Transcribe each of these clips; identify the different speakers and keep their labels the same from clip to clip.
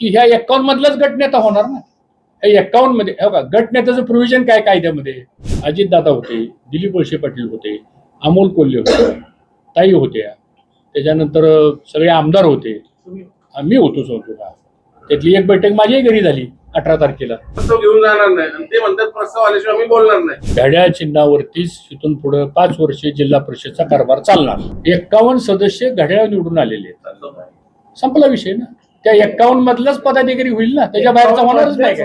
Speaker 1: की ह्या 51 मधलाच गटनेता होणार ना. ह्या 51 मध्ये बघा गटनेत्याचं प्रोव्हिजन काय कायद्यामध्ये. अजितदादा होते, दिलीप वळसे पाटील होते, अमोल कोल्हे होते, ताई होत्या, त्याच्यानंतर सगळे आमदार होते, मी होतो सोबत. त्यातली एक बैठक माझ्याही घरी झाली 18 तारखेला.
Speaker 2: घेऊन जाणार नाही आणि ते म्हणतात प्रस्ताव आल्याशिवाय आम्ही बोलणार नाही.
Speaker 1: घड्याळ चिन्हावरतीच इथून पुढे 5 वर्षे जिल्हा परिषदचा कारभार चालणार. 51 सदस्य घड्याळ निवडून आलेले आहेत. संपला विषय ना. त्या 51 मधलाच पदाधिकारी होईल ना, त्याच्या बाहेरचा होणारच नाही.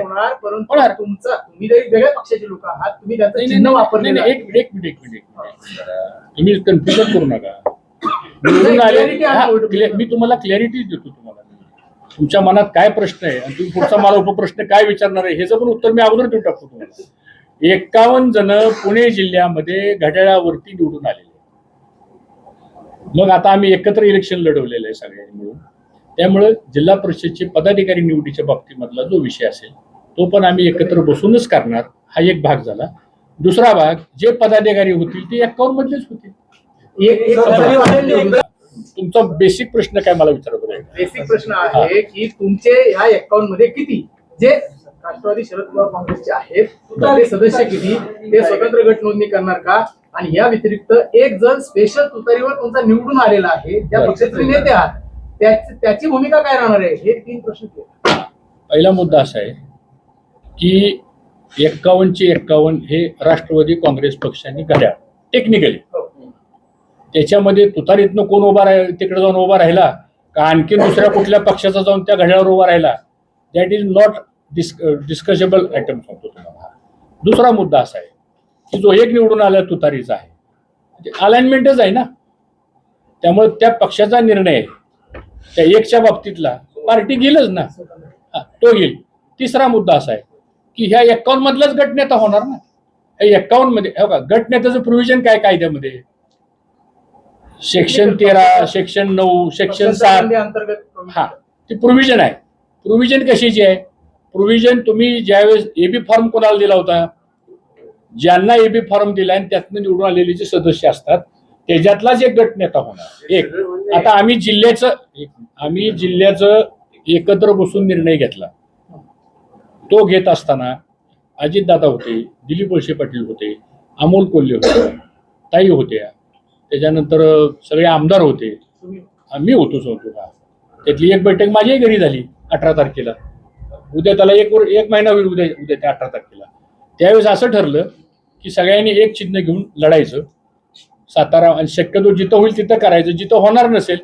Speaker 3: तुम्ही जरी वेगळ्या पक्षाचे लोक आहात, तुम्ही त्यांचं चिन्ह वापरलेलं आहे.
Speaker 1: एक मिनिट तुम्ही कन्फ्युजन करू नका. निवडून आले मी तुम्हाला क्लॅरिटी देतो. तुम्हाला तुमच्या मनात काय प्रश्न आहे आणि तुम्ही पुढचा मला उपप्रश्न काय विचारणार आहे ह्याचं पण उत्तर मी अगोदर देऊन टाकतो तुम्हाला. 51 जण पुणे जिल्ह्यामध्ये घड्याळावरती निवडून आलेले. मग आता आम्ही एकत्र इलेक्शन लढवलेलं आहे सगळ्यांनी मिळून. त्यामुळे जिल्हा परिषदचे पदाधिकारी निवडीच्या बाबतीमधला जो विषय असेल तो पण आम्ही एकत्र बसूनच करणार. हा एक भाग झाला. दुसरा भाग जे पदाधिकारी होतील ते 51 मधलेच होतील. तुमचा बेसिक प्रश्न काय मला विचारत आहे.
Speaker 3: बेसिक प्रश्न आहे की तुमचे ह्या 51 मध्ये किती जे राष्ट्रवादी शरद पवार काँग्रेसचे आहेत ते सदस्य किती, ते स्वतंत्र गट नोंदणी करणार का, आणि या व्यतिरिक्त एक जण स्पेशल तुतारीवर तुमचा निवडून आलेला आहे, त्या पक्षाचे नेते आहात, त्याची भूमिका काय राहणार आहे, हे 3 प्रश्न.
Speaker 1: पहिला मुद्दा असा आहे की 51चे 51 हे राष्ट्रवादी काँग्रेस पक्षाने घड्याळ टेक्निकली त्याच्यामध्ये तुतारीतनं कोण उभा तिकडे जाऊन उभा राहिला का आणखी दुसऱ्या कुठल्या पक्षाचा जाऊन त्या घड्याळावर उभा राहिला, दॅट इज नॉट डिस्कसेबल आयटम सांगतो तुम्हाला. दुसरा मुद्दा असा आहे की जो एक निवडून आला तुतारीचा आहे अलाइनमेंटच आहे ना. त्यामुळे त्या पक्षाचा निर्णय त्या एकच्या बाबतीतला पार्टी घेईलच ना, तो घेईल. तिसरा मुद्दा असा आहे की ह्या 51 मधलाच गटनेता होणार ना. ह्या 51 मध्ये बघा गटनेत्याचं प्रोव्हिजन काय कायद्यामध्ये. सेक्शन 13, सेक्शन 9, सेक्शन 7 हा ती प्रोव्हिजन आहे. प्रोव्हिजन कशाची आहे. प्रोव्हिजन तुम्ही ज्यावेळेस एबी फॉर्म कोणाला दिला होता, ज्यांना एबी फॉर्म दिला आणि त्यातनं निवडून आलेले जे सदस्य असतात त्याच्यातलाच एक गटनेता होणार. एक आता आम्ही जिल्ह्याचं एकत्र बसून निर्णय घेतला. तो घेत असताना अजितदादा होते, दिलीप वळसे पाटील होते, अमोल कोल्हे होते, ताई होत्या, त्याच्यानंतर सगळे आमदार होते, मी होतो सोबत. त्यातली एक बैठक माझ्याही घरी झाली 18 तारखेला. उद्या त्याला एक महिना होईल उद्या त्या 18 तारखेला. त्यावेळेस असं ठरलं की सगळ्यांनी एक चिन्ह घेऊन लढायचं सातारा, आणि शक्यतो जिथं होईल तिथं करायचं, जिथं होणार नसेल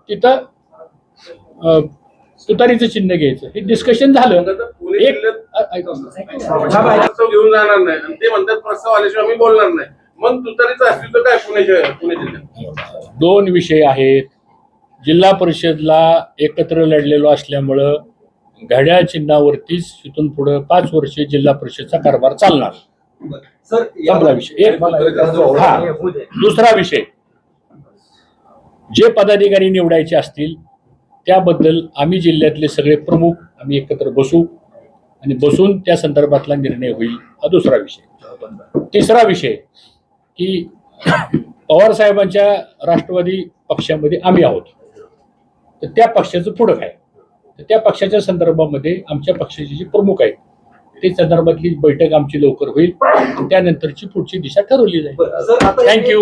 Speaker 1: तिथं तुतारीचं चिन्ह घ्यायचं. हे डिस्कशन झालं. एक
Speaker 2: घेऊन जाणार नाही आणि ते म्हणतात प्रस्ताव आल्याशिवाय आम्ही बोलणार नाही. मग तुतारीचं अस्तित्व काय पुणे जिल्ह्यात.
Speaker 1: 2 विषय आहेत. जिल्हा परिषदला एकत्र लढलेलो असल्यामुळं घड्याळ चिन्हावरतीच इथून पुढे 5 वर्षे जिल्हा परिषदचा कारभार चालणार. संपला विषय. दुसरा विषय जे पदाधिकारी निवडायचे असतील त्याबद्दल आम्ही जिल्ह्यातले सगळे प्रमुख आम्ही एकत्र बसू आणि बसून त्या संदर्भातला निर्णय होईल. हा दुसरा विषय. तिसरा विषय की पवार साहेबांच्या राष्ट्रवादी पक्षामध्ये आम्ही आहोत, तर त्या पक्षाचं पुढं काय, तर त्या पक्षाच्या संदर्भामध्ये आमच्या पक्षाचे जे प्रमुख आहेत ते संदर्भातली बैठक आमची लवकर होईल. त्यानंतरची पुढची दिशा ठरवली जाईल. थँक्यू.